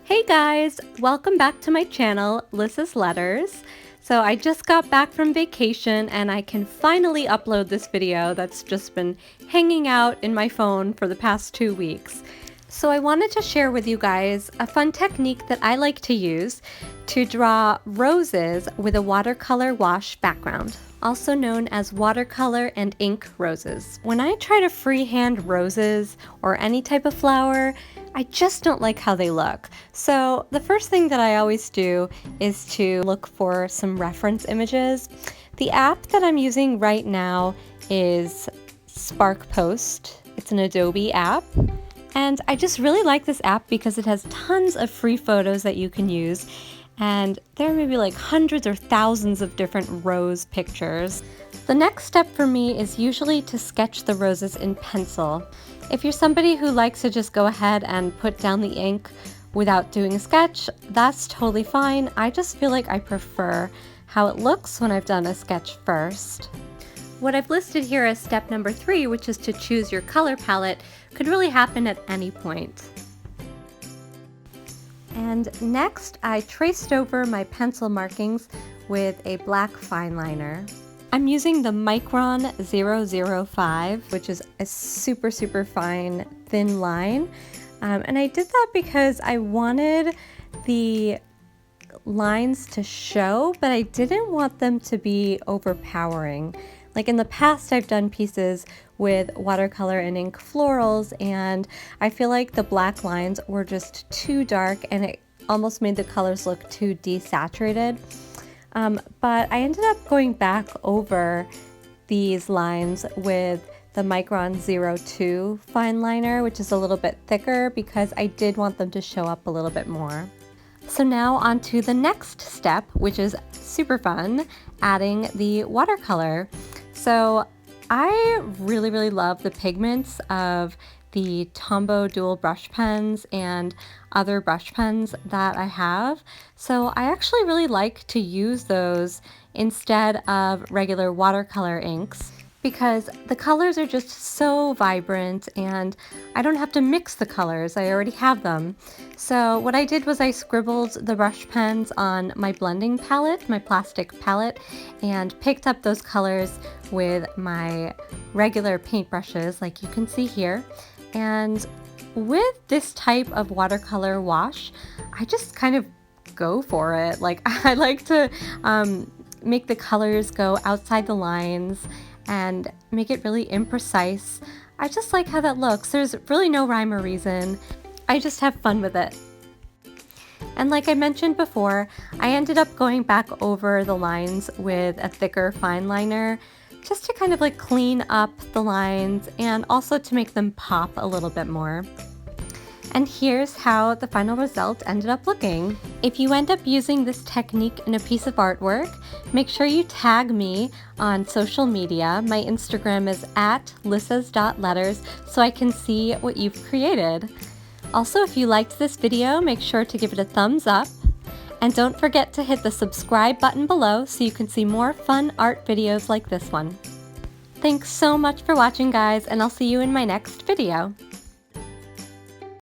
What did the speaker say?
Hey guys, welcome back to my channel, Lissa's Letters. So I just got back from vacation and I can finally upload this video that's just been hanging out in my phone for the past 2 weeks. So I wanted to share with you guys a fun technique that I like to use to draw roses with a watercolor wash background, also known as watercolor and ink roses. When I try to freehand roses or any type of flower, I just don't like how they look. So the first thing that I always do is to look for some reference images. The app that I'm using right now is Spark Post. It's an Adobe app. And I just really like this app because it has tons of free photos that you can use. And there may be like hundreds or thousands of different rose pictures. The next step for me is usually to sketch the roses in pencil. If you're somebody who likes to just go ahead and put down the ink without doing a sketch, that's totally fine. I just feel like I prefer how it looks when I've done a sketch first. What I've listed here as step number 3, which is to choose your color palette, could really happen at any point. And next, I traced over my pencil markings with a black fine liner. I'm using the Micron 005, which is a super fine thin line. And I did that because I wanted the lines to show, but I didn't want them to be overpowering. Like in the past, I've done pieces with watercolor and ink florals, and I feel like the black lines were just too dark and it almost made the colors look too desaturated. But I ended up going back over these lines with the Micron 02 fine liner, which is a little bit thicker because I did want them to show up a little bit more. So now on to the next step, which is super fun, adding the watercolor. So I really love the pigments of the Tombow dual brush pens and other brush pens that I have. So I actually really like to use those instead of regular watercolor inks because the colors are just so vibrant and I don't have to mix the colors, I already have them. So what I did was I scribbled the brush pens on my blending palette, my plastic palette, and picked up those colors with my regular paintbrushes like you can see here. And with this type of watercolor wash, I just kind of go for it. Like I like to make the colors go outside the lines and make it really imprecise. I just like how that looks. There's really no rhyme or reason. I just have fun with it. And like I mentioned before, I ended up going back over the lines with a thicker fine liner just to kind of like clean up the lines and also to make them pop a little bit more. And here's how the final result ended up looking. If you end up using this technique in a piece of artwork, make sure you tag me on social media. My Instagram is @lissas.letters so I can see what you've created. Also, if you liked this video, make sure to give it a thumbs up. And don't forget to hit the subscribe button below so you can see more fun art videos like this one. Thanks so much for watching, guys, and I'll see you in my next video.